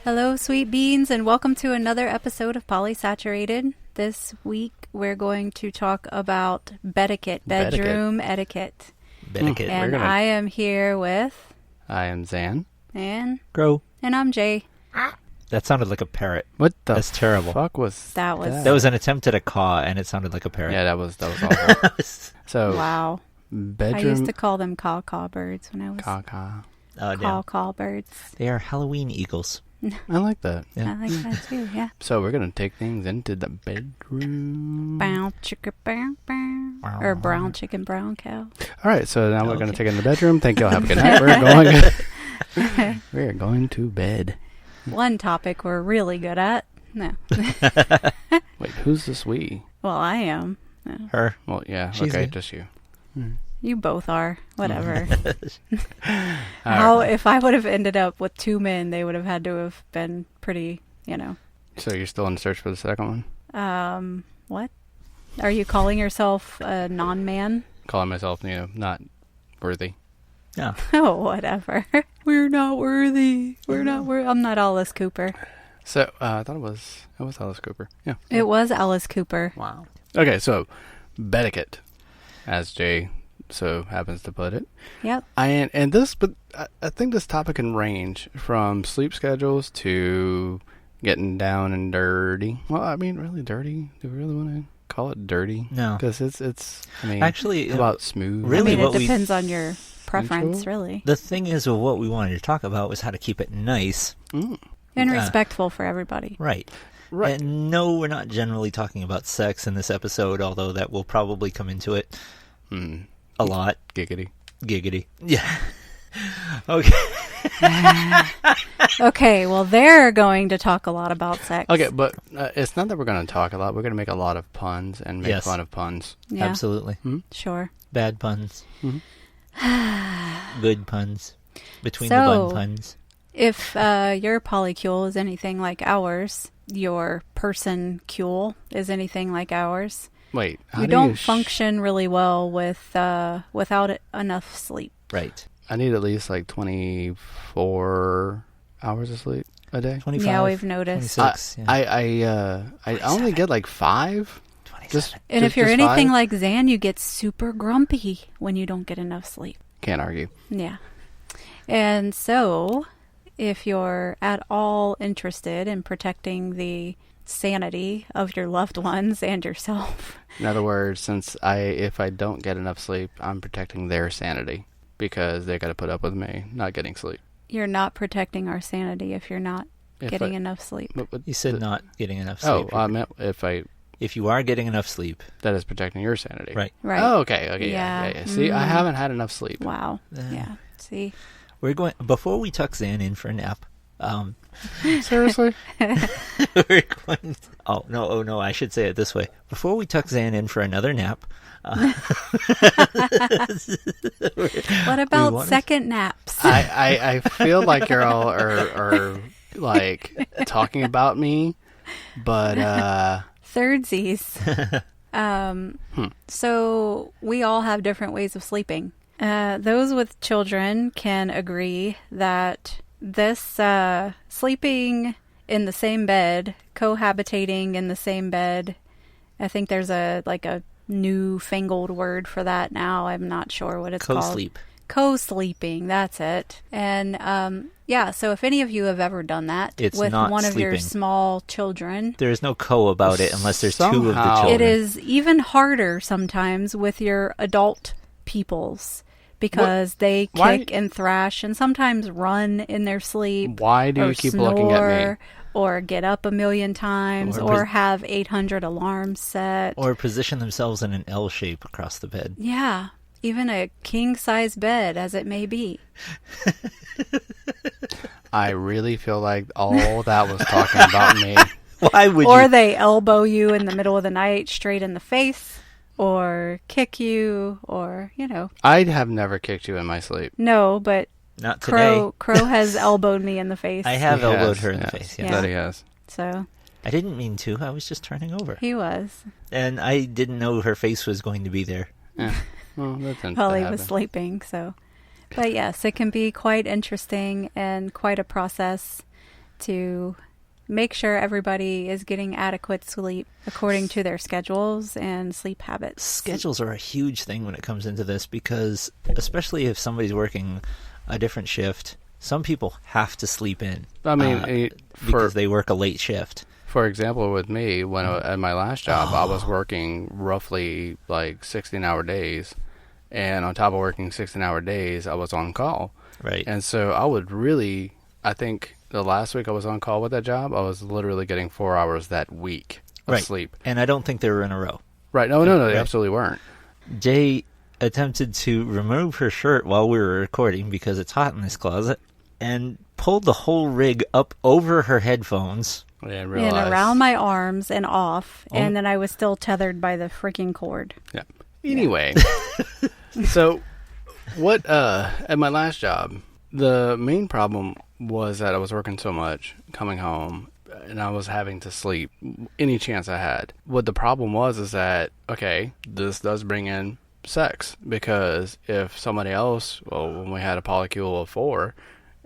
Hello, sweet beans, and welcome to another episode of Polysaturated. This week, we're going to talk about Bediquette, bedroom etiquette. Bediquette. And I am here with... I am Zan. And... Grow. And I'm Jay. That sounded like a parrot. What the That's terrible. fuck was That was... That was an attempt at a caw, and it sounded like a parrot. Yeah, that was awful. So, Wow. bedroom... I used to call them caw-caw birds when I was... Caw-caw. Oh, damn. Caw-caw birds. They are Halloween eagles. I like that. Yeah. I like that too, yeah. So we're going to take things into the bedroom. Bow, chicka, bow, bow. Or brown chicken, brown cow. All right, so now we're going to Okay. take it in the bedroom. Thank you all. Have a good night. We're going to bed. One topic we're really good at. No. Wait, who's this we? Well, I am. No. Her. Well, yeah, She's okay, it. just you. You both are. Whatever. All right. If I would have ended up with two men, they would have had to have been pretty, So you're still in the search for the second one? What? Are you calling yourself a non-man? Calling myself, not worthy. Yeah. Oh, whatever. We're not worthy. We're not worthy. I'm not Alice Cooper. So, I thought it was Alice Cooper. Yeah. It was Alice Cooper. Wow. Okay, so, Bediquette, as Jay so happens to put it. Yep. I think this topic can range from sleep schedules to getting down and dirty. Well, I mean, really dirty. Do we really want to call it dirty? No. Because it's. I mean, Actually, how about smooth? really I mean, what it we- depends on your preference, Sensual? really. The thing is, well, what we wanted to talk about was how to keep it nice. Mm. And respectful for everybody. Right. Right. And no, we're not generally talking about sex in this episode, although that will probably come into it a lot. Giggity. Giggity. Yeah. Okay. Okay, well, they're going to talk a lot about sex. Okay, but it's not that we're going to talk a lot. We're going to make a lot of puns and make Yes. fun of puns. Yeah, Absolutely. sure. Bad puns. Mhm. Good puns. Between the So- bun puns. If your polycule is anything like ours, your person-cule is anything like ours, Wait, how you do don't you function really well with without enough sleep. Right. I need at least like 24 hours of sleep a day. 25. Yeah, we've noticed. 26. Yeah. I only get like 5. 27. And if you're just anything 5? like Zan, you get super grumpy when you don't get enough sleep. Can't argue. Yeah. And so, if you're at all interested in protecting the sanity of your loved ones and yourself, In other words, if I don't get enough sleep, I'm protecting their sanity because they got to put up with me not getting sleep. you're not protecting our sanity if you're not If getting I- enough sleep. but You said not getting enough Oh, sleep. I meant If you are getting enough sleep. that is protecting your sanity. Right. Right. Oh, okay. Yeah. Yeah. See, I Mhm. haven't had enough sleep. Wow. Yeah. See? We're going before we tuck Zan in for a nap. Seriously? We're going. Oh no! I should say it this way. Before we tuck Zan in for another nap. What about wanted- second naps? I feel like you're all are like talking about me, but Thirdsies. So we all have different ways of sleeping. Those with children can agree that this sleeping in the same bed, cohabitating in the same bed, I think there's a newfangled word for that now. I'm not sure what it's called. Co-sleep. Co-sleeping, that's it. And so if any of you have ever done that It's with not one of your sleeping. small children, There is no co about it unless there's two of the Somehow- children. it is even harder sometimes with your adult peoples because they Why- kick and thrash and sometimes run in their sleep. why do or you keep looking at me? snore, or get up a million times, Or or have 800 alarms set. Or position themselves in an L shape across the bed. Yeah, even a king-size bed, as it may be. I really feel like all that was talking about me. Why would Or you? they elbow you in the middle of the night straight in the face, or kick you, or, I have never kicked you in my sleep. No, but Not today. Crow has elbowed me in the face. I have He elbowed has, her in the yes, face. Yeah. Yeah. That he has. So I didn't mean to. I was just turning over. he was. And I didn't know her face was going to be there. Yeah. Well, that tends While to he happen. was sleeping, so. But yes, it can be quite interesting and quite a process. to make sure everybody is getting adequate sleep according to their schedules and sleep habits. Schedules are a huge thing when it comes into this because, especially if somebody's working a different shift, some people have to sleep in. I mean, because they work a late shift. For example, with me, when at my last job, I was working roughly like 16-hour days. And on top of working 16-hour days, I was on call. Right. And so I would really, I think the last week I was on call with that job, I was literally getting 4 hours that week of sleep. And I don't think they were in a row. Right. No, they absolutely weren't. Jay attempted to remove her shirt while we were recording because it's hot in this closet and pulled the whole rig up over her headphones. And around my arms and off. And then I was still tethered by the freaking cord. Yeah. Anyway, so what, at my last job, the main problem was that I was working so much, coming home, and I was having to sleep any chance I had. What the problem was is that, okay, this does bring in sex, because if somebody else, well, when we had a polycule of 4,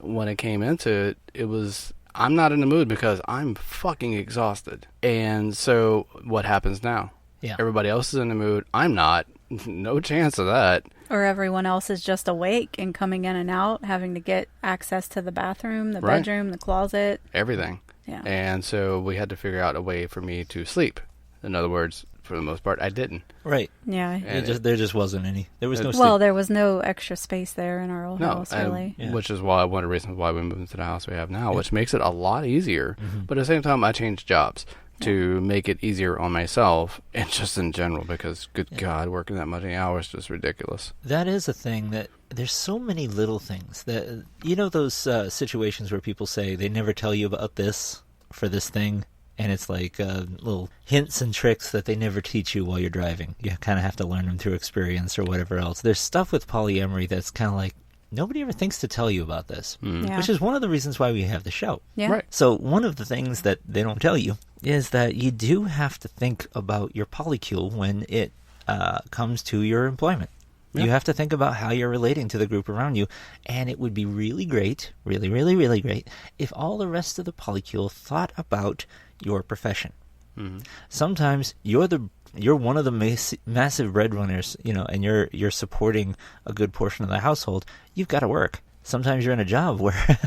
when it came into it, it was, I'm not in the mood because I'm fucking exhausted. And so what happens now? Yeah. Everybody else is in the mood. I'm not. No chance of that. Or everyone else is just awake and coming in and out, having to get access to the bathroom, the bedroom, the closet. Everything. Yeah. And so we had to figure out a way for me to sleep. In other words, for the most part, I didn't. Right. Yeah. There just wasn't any. There was no sleep. Well, there was no extra space there in our old house, really. Yeah. Which is why one of the reasons why we moved into the house we have now, which makes it a lot easier. Mm-hmm. But at the same time, I changed jobs to make it easier on myself and just in general, because good God, working that many hours is just ridiculous. That is a thing that there's so many little things that, those situations where people say they never tell you about this for this thing, and it's like little hints and tricks that they never teach you while you're driving. You kind of have to learn them through experience or whatever else. There's stuff with polyamory that's kind of like, nobody ever thinks to tell you about this, which is one of the reasons why we have the show. Yeah. Right. So one of the things that they don't tell you is that you do have to think about your polycule when it comes to your employment. Yeah. You have to think about how you're relating to the group around you, and it would be really great, really, really, really great, if all the rest of the polycule thought about your profession. Mm-hmm. Sometimes you're one of the massive breadwinners, and you're supporting a good portion of the household. You've got to work. Sometimes you're in a job where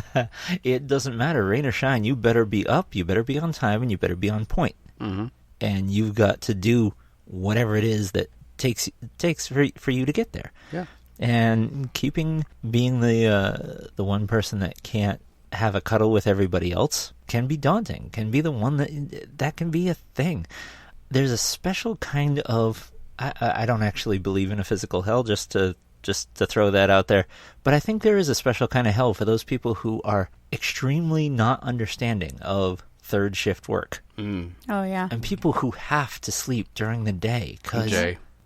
it doesn't matter, rain or shine. You better be up, you better be on time, and you better be on point. Mm-hmm. And you've got to do whatever it is that takes for you to get there. Yeah. And being the one person that can't have a cuddle with everybody else can be daunting. Can be the one that can be a thing. There's a special kind of, I don't actually believe in a physical hell, just to throw that out there, but I think there is a special kind of hell for those people who are extremely not understanding of third shift work. Oh yeah. And people who have to sleep during the day.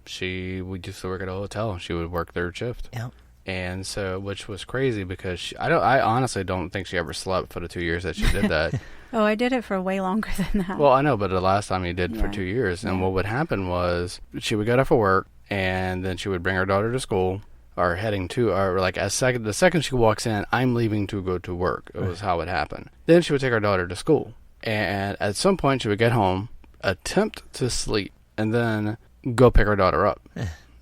Jay, we used to work at a hotel. She would work third shift. Yeah. And so, which was crazy because I honestly don't think she ever slept for the 2 years that she did that. Oh, I did it for way longer than that. Well, I know, but the last time you did for 2 years. And what would happen was she would get up for work, and then she would bring her daughter to school, or heading to, or like the second she walks in, I'm leaving to go to work. It was how it happened. Then she would take her daughter to school. And at some point she would get home, attempt to sleep, and then go pick her daughter up.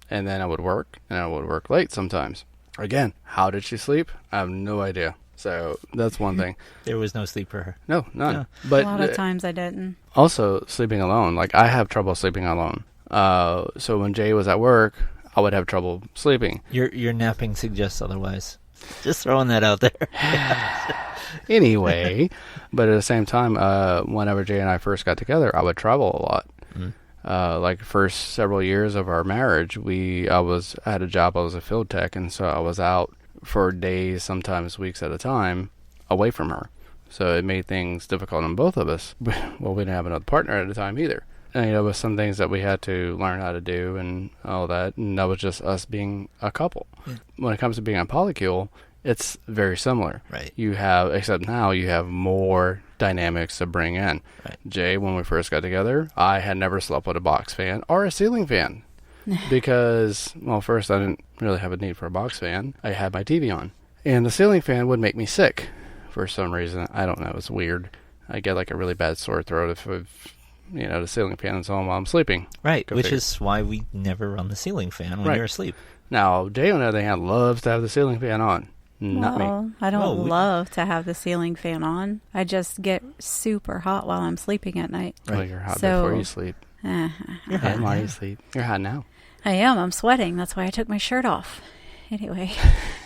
And then I would work, and I would work late sometimes. Again, how did she sleep? I have no idea. So that's one thing. There was no sleep for her. No, none. No. But a lot of times I didn't. Also, sleeping alone. Like, I have trouble sleeping alone. So when Jay was at work, I would have trouble sleeping. Your napping suggests otherwise. Just throwing that out there. Anyway, but at the same time, whenever Jay and I first got together, I would travel a lot. Like first several years of our marriage, I had a job. I was a field tech, and so I was out for days, sometimes weeks at a time, away from her. So it made things difficult on both of us. Well, we didn't have another partner at the time either. And, there was some things that we had to learn how to do and all that, and that was just us being a couple. Yeah. When it comes to being a polycule, it's very similar. Right. Except now you have more dynamics to bring in. Right. Jay, when we first got together, I had never slept with a box fan or a ceiling fan because, well, first I didn't really have a need for a box fan. I had my TV on, and the ceiling fan would make me sick for some reason. I don't know. It's weird. I get like a really bad sore throat if the ceiling fan is on while I'm sleeping. Right, Go which figure. is why we never run the ceiling fan when Right. you're asleep. Now, Jay, on the other hand, loves to have the ceiling fan on. Not me. Well, I don't Oh, love to have the ceiling fan on. I just get super hot while I'm sleeping at night. Well, you're hot So- before you sleep. Uh, You're hot And while now. you sleep. You're hot now. I am. I'm sweating. That's why I took my shirt off. Anyway,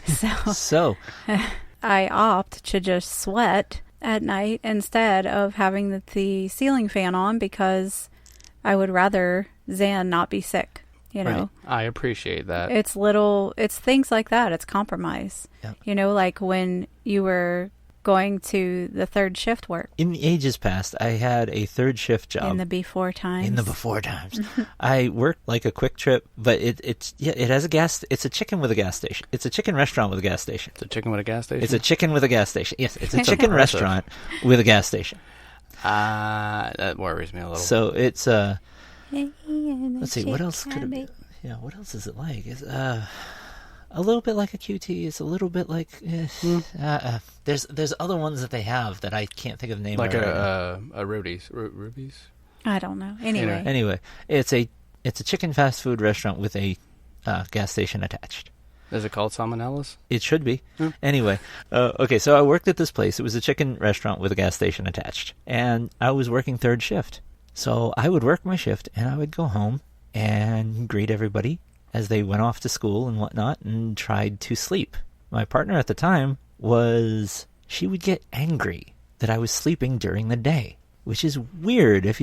so So, I opt to just sweat at night instead of having the ceiling fan on because I would rather Zan not be sick. You know, I appreciate that. it's things like that. It's compromise. Yep. You know, like when you were going to the third shift work in the ages past, I had a third shift job. in the before times. In the before times. I worked like a quick trip, but it has a gas. It's a chicken with a gas station. It's a chicken restaurant with a gas station. It's a chicken with a gas station? It's a chicken with a gas station. Yes, it's a That's chicken impressive. restaurant with a gas station. That worries me a little. So it's let's Let's see, what else could it be? Yeah, what else is it like? It's a little bit like a QT. It's a little bit like there's other ones that they have that I can't think of the name like of right now. a Rudy's. Ruby's? I don't know. Anyway, Anyway, it's a chicken fast food restaurant with a gas station attached. Is it called Salmonellas? It should be. Hmm. Anyway, okay, so I worked at this place. It was a chicken restaurant with a gas station attached. And I was working third shift. So I would work my shift, and I would go home and greet everybody as they went off to school and whatnot and tried to sleep. My partner at the time she would get angry that I was sleeping during the day, which is weird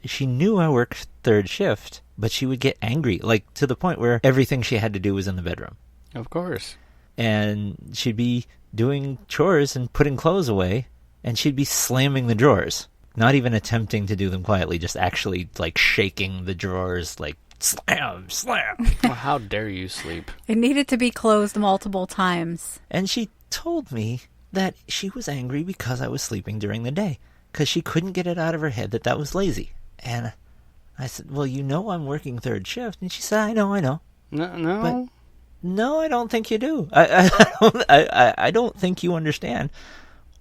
she knew I worked third shift, but she would get angry, like to the point where everything she had to do was in the bedroom. Of course. And she'd be doing chores and putting clothes away, and she'd be slamming the drawers. Not even attempting to do them quietly, just actually, like, shaking the drawers, like, slam, slam. Well, how dare you sleep? it needed to be closed multiple times. And she told me that she was angry because I was sleeping during the day, because she couldn't get it out of her head that was lazy. And I said, well, I'm working third shift. And she said, I know. No. But no, I don't think you do. I don't think you understand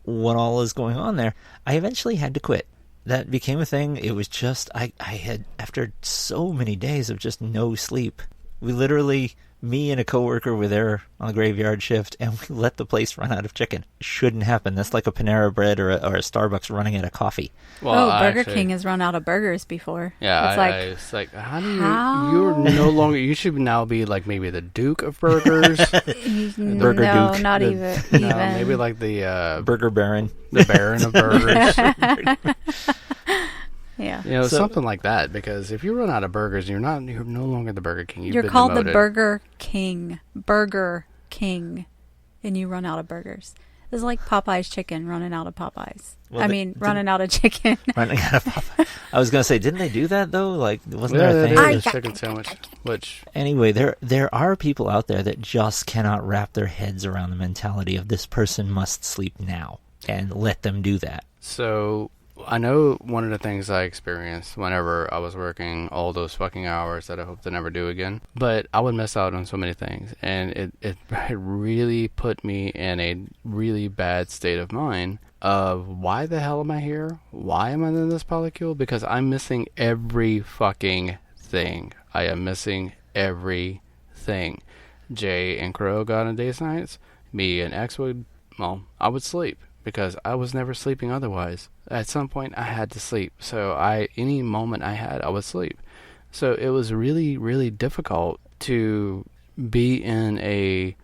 what all is going on there. I eventually had to quit. That became a thing. It was just, I had, after so many days of just no sleep, we literally, me and a coworker were there on the graveyard shift, and we let the place run out of chicken. It shouldn't happen. That's like a Panera Bread or a Starbucks running out of coffee. Well, Burger actually- King has run out of burgers before. Yeah, it's it's like, how do you? How? You're no longer. You should now be like maybe the Duke of Burgers. Burger no, Duke. not The- even. No, maybe like the Burger Baron. Baron of Burgers. Yeah. So- Something like that. Because if you run out of burgers, you're no longer the Burger King. You're been called demoted. the Burger King. Burger King. And you run out of burgers. It's like Popeye's chicken running out of Popeyes. Well, running out of chicken. Running out of Popeye. I was going to say, didn't they do that, though? Like, wasn't Yeah, there a they thing? did the chicken sandwich. Which Anyway, there are people out there that just cannot wrap their heads around the mentality of this person must sleep now, and let them do that. So I know one of the things I experienced whenever I was working all those fucking hours that I hope to never do again, but I would miss out on so many things, and it really put me in a really bad state of mind of why the hell am I here? Why am I in this polycule? Because I'm missing every fucking thing. I am missing everything. Jay and Crow got on days nights. Me and X I would sleep because I was never sleeping otherwise. At some point I had to sleep. So any moment I had, I would sleep. So it was really, really difficult to be in a,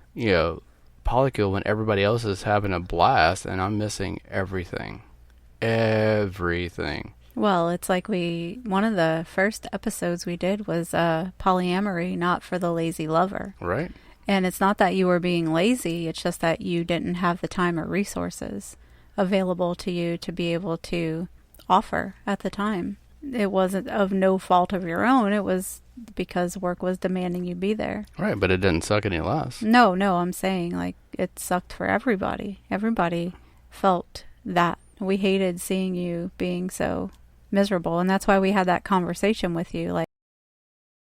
polycule when everybody else is having a blast and I'm missing everything. Everything. Well, it's like one of the first episodes we did was polyamory, not for the lazy lover. Right? And it's not that you were being lazy, it's just that you didn't have the time or resources available to you to be able to offer at the time. It wasn't of no fault of your own, it was because work was demanding you be there. Right, but it didn't suck any less. No, I'm saying like it sucked for everybody. Everybody felt that. We hated seeing you being so miserable, and that's why we had that conversation with you, like